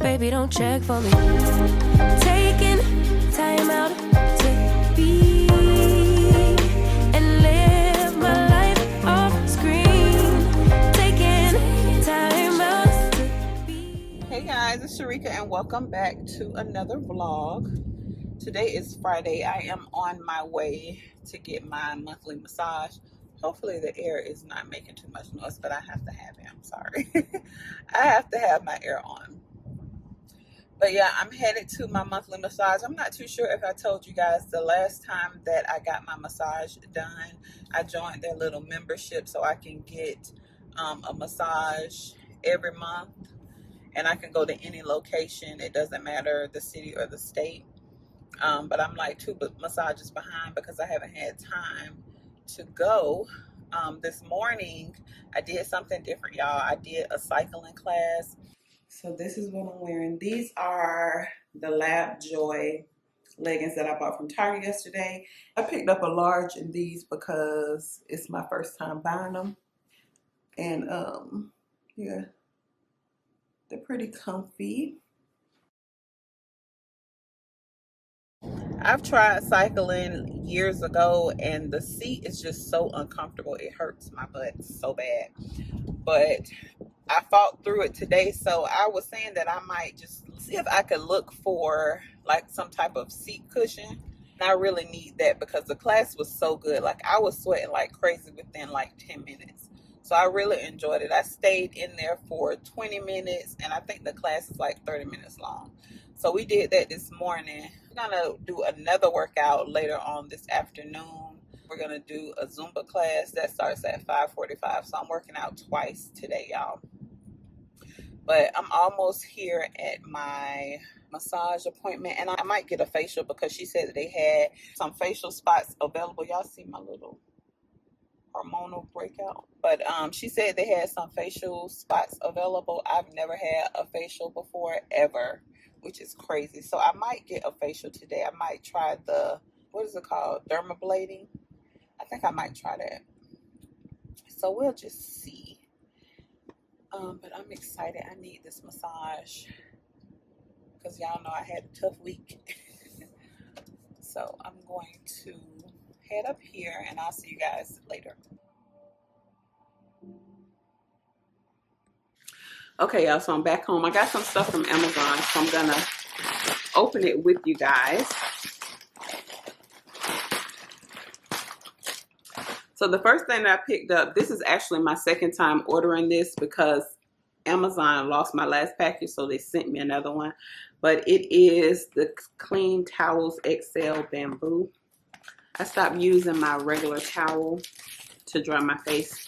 baby, don't check for me. Taking time out to be and live my life off screen. Taking time out to be. Hey guys, it's Sharika and welcome back to another vlog. Today is Friday. I am on my way to get my monthly massage. Hopefully the air is not making too much noise, but I have to have it. I'm sorry. I have to have my air on. But yeah, I'm headed to my monthly massage. I'm not too sure if I told you guys the last time that I got my massage done, I joined their little membership so I can get a massage every month. And I can go to any location. It doesn't matter the city or the state. But I'm like 2 massages behind because I haven't had time to go. This morning, I did something different, y'all. I did a cycling class. So this is what I'm wearing. These are the Lab Joy leggings that I bought from Target yesterday. I picked up a large in these because it's my first time buying them. And yeah, they're pretty comfy. I've tried cycling years ago and the seat is just so uncomfortable. It hurts my butt so bad. But I fought through it today, so I was saying that I might just see if I could look for like some type of seat cushion. And I really need that because the class was so good. Like I was sweating like crazy within like 10 minutes. So I really enjoyed it. I stayed in there for 20 minutes and I think the class is like 30 minutes long. So we did that this morning. We're gonna do another workout later on this afternoon. We're gonna do a Zumba class that starts at 5:45. So I'm working out twice today, y'all. But I'm almost here at my massage appointment and I might get a facial because she said that they had some facial spots available. Y'all see my little hormonal breakout, but she said they had some facial spots available. I've never had a facial before ever, which is crazy. So I might get a facial today. I might try the, what is it called, dermablading. I think I might try that. So we'll just see. But I'm excited. I need this massage because y'all know I had a tough week. So I'm going to head up here and I'll see you guys later. Okay, y'all, so I'm back home. I got some stuff from Amazon, so I'm gonna open it with you guys. So the first thing that I picked up, this is actually my second time ordering this because Amazon lost my last package, so they sent me another one. But it is the Clean Towels XL Bamboo. I stopped using my regular towel to dry my face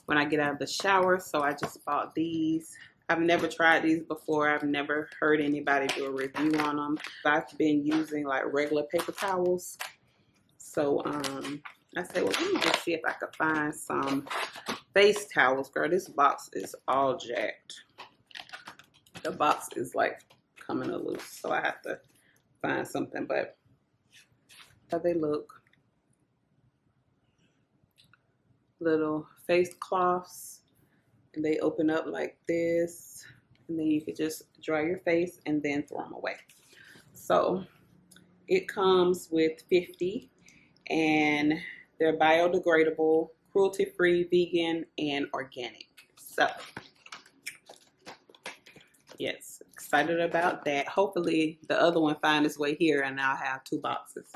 when I get out of the shower, so I just bought these. I've never tried these before. I've never heard anybody do a review on them. I've been using like regular paper towels. So I said, well, let me just see if I could find some face towels. Girl, this box is all jacked. The box is like coming loose, so I have to find something. But how they look. Little face cloths, and they open up like this, and then you could just dry your face and then throw them away. So it comes with 50 and they're biodegradable, cruelty-free, vegan, and organic. So yes, excited about that. Hopefully the other one finds its way here and I'll have 2 boxes.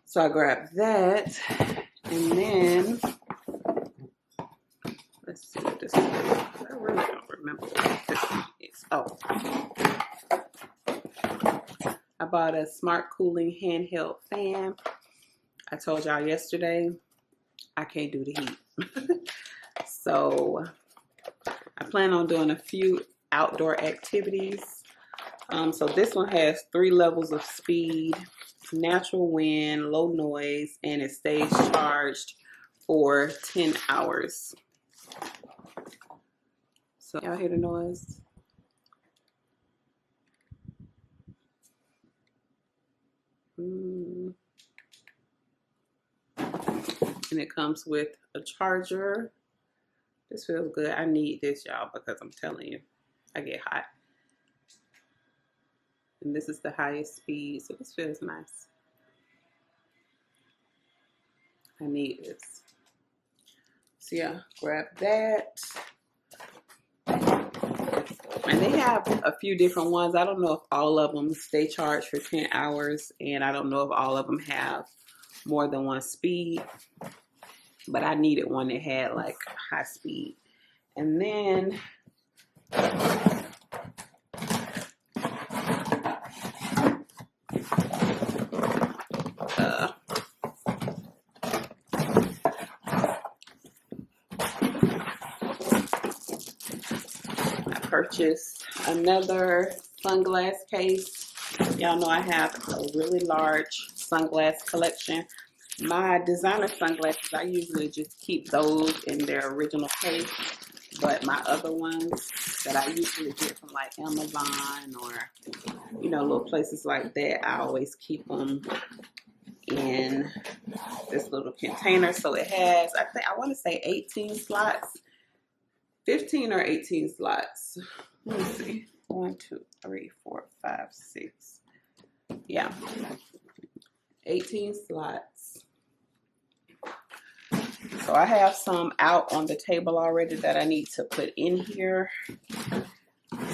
So I grabbed that, and then let's see what this is. I really don't remember what this one is. Oh, I bought a smart cooling handheld fan. I told y'all yesterday I can't do the heat. So I plan on doing a few outdoor activities. So this one has 3 levels of speed, natural wind, low noise, and it stays charged for 10 hours. So y'all hear the noise? And it comes with a charger. This feels good. I need this, y'all, because I'm telling you, I get hot. And this is the highest speed, so this feels nice. I need this. So yeah, grab that. And they have a few different ones. I don't know if all of them stay charged for 10 hours, and I don't know if all of them have more than one speed, but I needed one that had like high speed. And then I purchased another sunglass case. Y'all know I have a really large sunglass collection. My designer sunglasses, I usually just keep those in their original case, but my other ones that I usually get from like Amazon or, you know, little places like that, I always keep them in this little container. So it has, I want to say 18 slots, 15 or 18 slots. Let me see. 1, 2, 3, 4, 5, 6. Yeah. 18 slots. So I have some out on the table already that I need to put in here.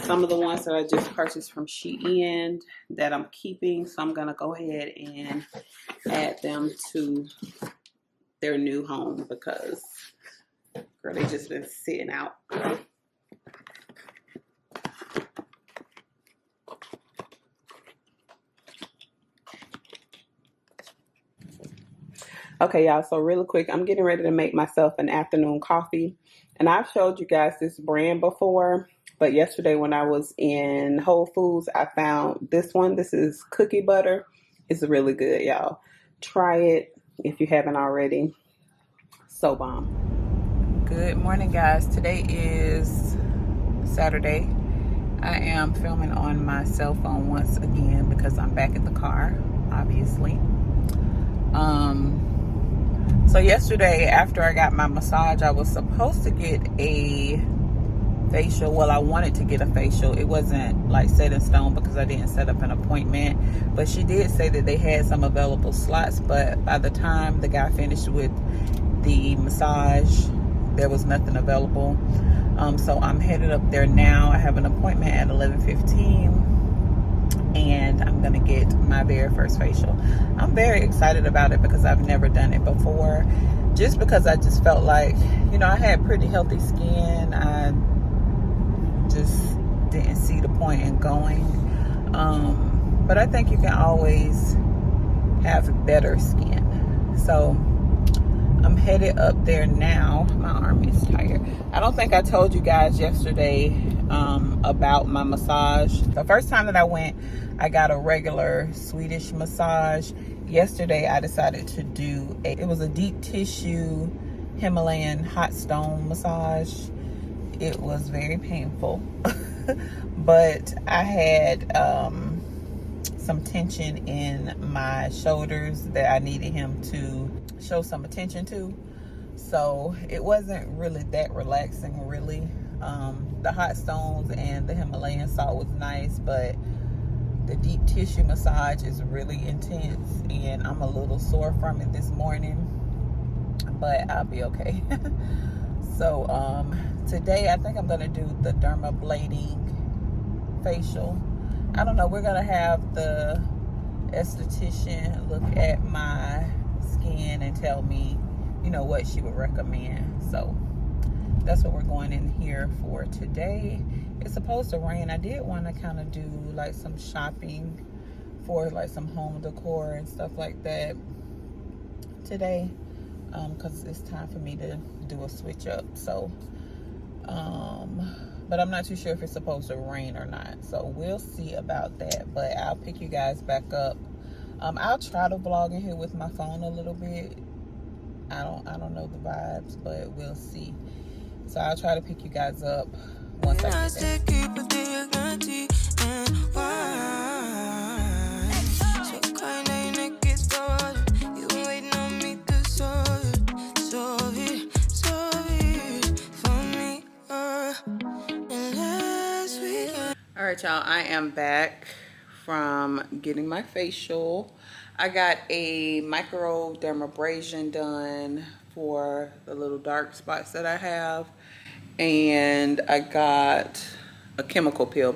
Some of the ones that I just purchased from Shein that I'm keeping. So I'm going to go ahead and add them to their new home because, girl, they just been sitting out. Okay, y'all, so really quick, I'm getting ready to make myself an afternoon coffee. And I've showed you guys this brand before, but yesterday when I was in Whole Foods, I found this one. This is cookie butter. It's really good, y'all. Try it if you haven't already. So bomb. Good morning, guys. Today is Saturday. I am filming on my cell phone once again because I'm back at the car, obviously. So yesterday after I got my massage, I was supposed to get a facial. Well, I wanted to get a facial. It wasn't like set in stone because I didn't set up an appointment, but she did say that they had some available slots, but by the time the guy finished with the massage, there was nothing available. So I'm headed up there now. I have an appointment at 11:15. And I'm gonna get my very first facial. I'm very excited about it because I've never done it before, just because I just felt like, you know, I had pretty healthy skin. I just didn't see the point in going, but I think you can always have better skin. So I'm headed up there now. My arm is tired. I don't think I told you guys yesterday about my massage. The first time that I went, I got a regular Swedish massage. Yesterday I decided to do it was a deep tissue Himalayan hot stone massage. It was very painful, but I had some tension in my shoulders that I needed him to show some attention to. So it wasn't really that relaxing, really. The hot stones and the Himalayan salt was nice, but the deep tissue massage is really intense, and I'm a little sore from it this morning, but I'll be okay. So today I think I'm gonna do the dermablading facial. I don't know, we're gonna have the esthetician look at my skin and tell me, you know, what she would recommend. So that's what we're going in here for today. It's supposed to rain. I did want to kind of do like some shopping for like some home decor and stuff like that today, because it's time for me to do a switch up. So but I'm not too sure if it's supposed to rain or not, so we'll see about that. But I'll pick you guys back up. I'll try to vlog in here with my phone a little bit. I don't know the vibes, but we'll see. So I'll try to pick you guys up once I get there. All right, y'all, I am back from getting my facial. I got a microdermabrasion done for the little dark spots that I have, and I got a chemical peel.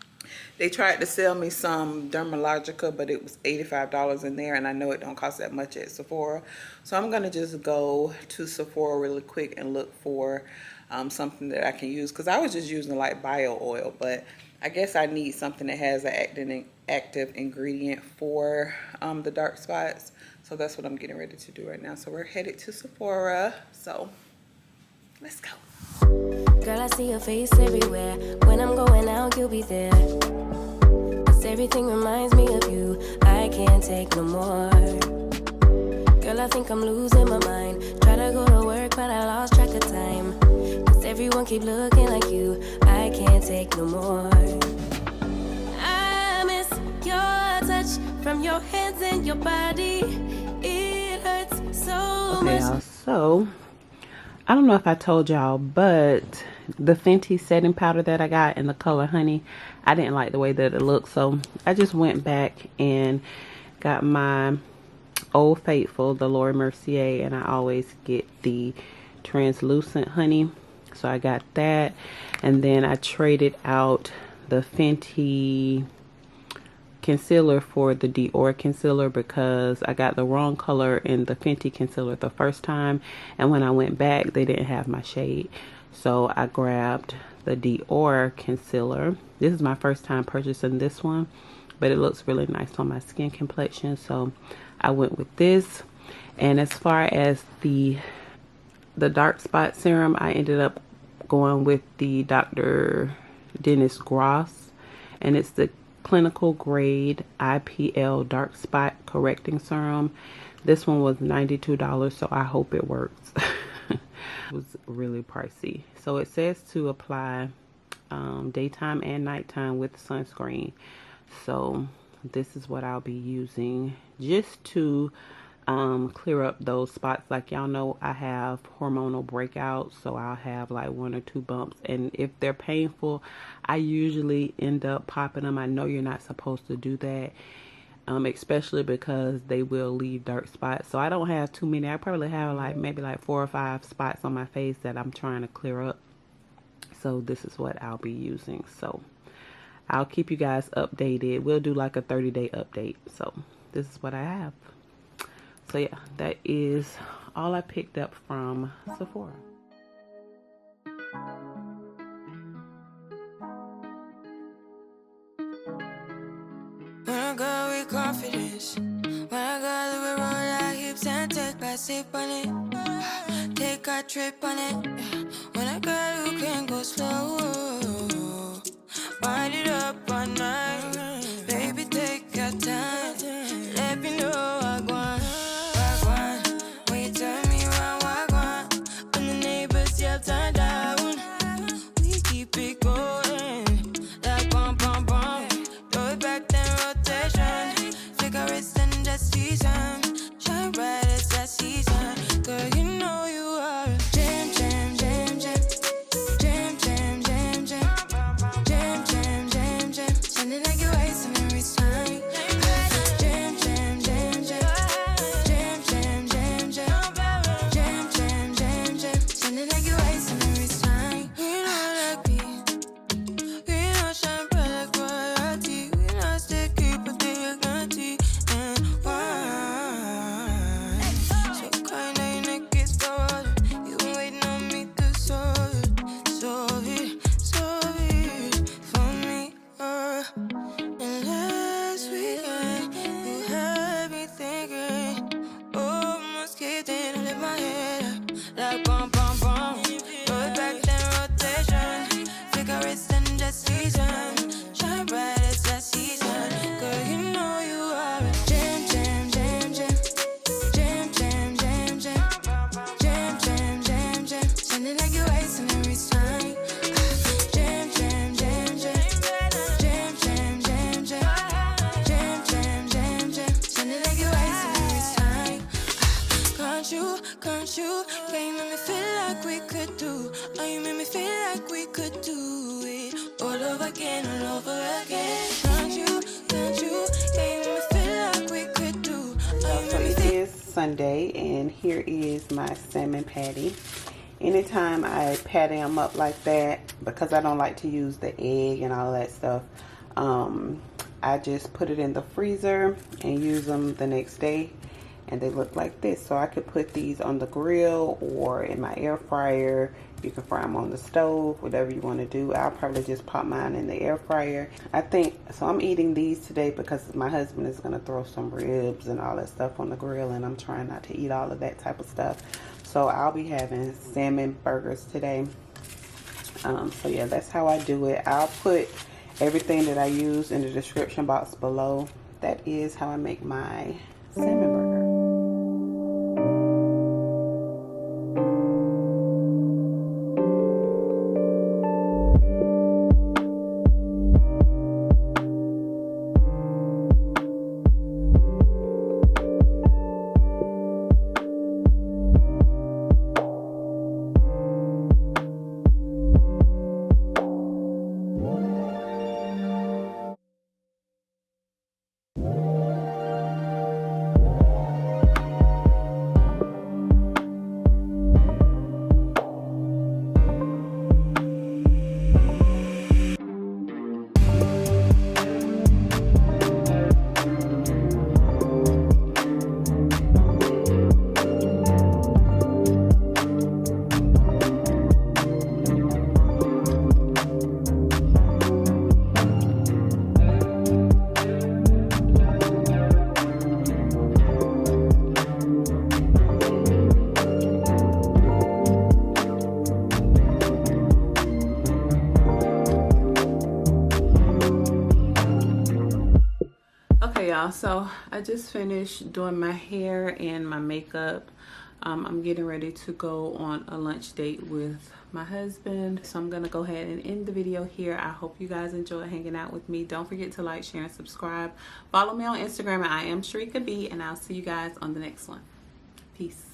They tried to sell me some Dermalogica, but it was $85 in there, and I know it don't cost that much at Sephora. So I'm gonna just go to Sephora really quick and look for something that I can use, because I was just using like bio oil, but I guess I need something that has an active ingredient for the dark spots. So that's what I'm getting ready to do right now. So we're headed to Sephora. So let's go. Girl, I see your face everywhere. When I'm going out, you'll be there. 'Cause everything reminds me of you. I can't take no more. Girl, I think I'm losing my mind. Try to go to work, but I lost track of time. 'Cause everyone keep looking like you. I can't take no more. I miss your touch from your hands and your body. It hurts so much. Y'all, so I don't know if I told y'all, but the Fenty setting powder that I got in the color Honey, I didn't like the way that it looked, so I just went back and got my Old Faithful, the Laura Mercier, and I always get the translucent Honey, so I got that. And then I traded out the Fenty concealer for the Dior concealer, because I got the wrong color in the Fenty concealer the first time, and when I went back they didn't have my shade, so I grabbed the Dior concealer. This is my first time purchasing this one, but it looks really nice on my skin complexion, so I went with this. And as far as the dark spot serum, I ended up going with the Dr. Dennis Gross, and it's the clinical grade IPL dark spot correcting serum. This one was $92, so I hope it works. It was really pricey. So it says to apply daytime and nighttime with sunscreen. So this is what I'll be using just to clear up those spots. Like y'all know, I have hormonal breakouts, so I'll have like 1 or 2 bumps, and if they're painful, I usually end up popping them. I know you're not supposed to do that, especially because they will leave dark spots. So I don't have too many. I probably have like maybe like 4 or 5 spots on my face that I'm trying to clear up. So this is what I'll be using. So I'll keep you guys updated. We'll do like a 30-day update. So this is what I have. So yeah, that is all I picked up from Sephora. When I go with confidence, when I go we roll our hips and take a sip on it, take a trip on it. When I go, you can go slow, wind it up all night, baby, take your time, let me know I want. When you turn me around, walk on. When the neighbors yell turn down, we keep it going. Like bum bum bum. Throw it back then rotation. Figure it's in the season. Shine bright as that season. Girl, you know you are a jam jam jam jam. Jam jam jam jam. Jam jam jam jam. Sounding like you're wasting every time. Jam jam jam jam. Jam jam jam jam. Jam jam jam jam. Sounding like you're wasting every time. We know like me. We know shine bright like royalty. We know stay keep a day guarantee and wine. So kind of your neck is started. You been waiting on me to solve it for me. And last weekend you had me thinking, oh, must get in and lift my head up like bum bum bum. Throw it back then rotation. Figure it's in the season. Shine bright as that season. Girl, you know you are a jam jam jam jam. Jam jam jam jam. Jam jam jam jam. Sounding like you're wasting every time. Jam jam jam jam. Jam jam jam jam. Jam jam jam jam. Sounding like you're wasting every time. Can't you? Yeah, you make me feel like we could do. Oh, you make me feel like we could do it all over again, all over again. Can't you? Sunday, and here is my salmon patty. Anytime I patty them up like that, because I don't like to use the egg and all that stuff, I just put it in the freezer and use them the next day, and they look like this. So I could put these on the grill or in my air fryer. You can fry them on the stove, whatever you want to do. I'll probably just pop mine in the air fryer. So I'm eating these today because my husband is going to throw some ribs and all that stuff on the grill, and I'm trying not to eat all of that type of stuff. So I'll be having salmon burgers today. So yeah, that's how I do it. I'll put everything that I use in the description box below. That is how I make my salmon burger. So I just finished doing my hair and my makeup. I'm getting ready to go on a lunch date with my husband, so I'm gonna go ahead and end the video here. I hope you guys enjoy hanging out with me. Don't forget to like, share, and subscribe. Follow me on Instagram at IAMSHERIKAB, and I'll see you guys on the next one. Peace.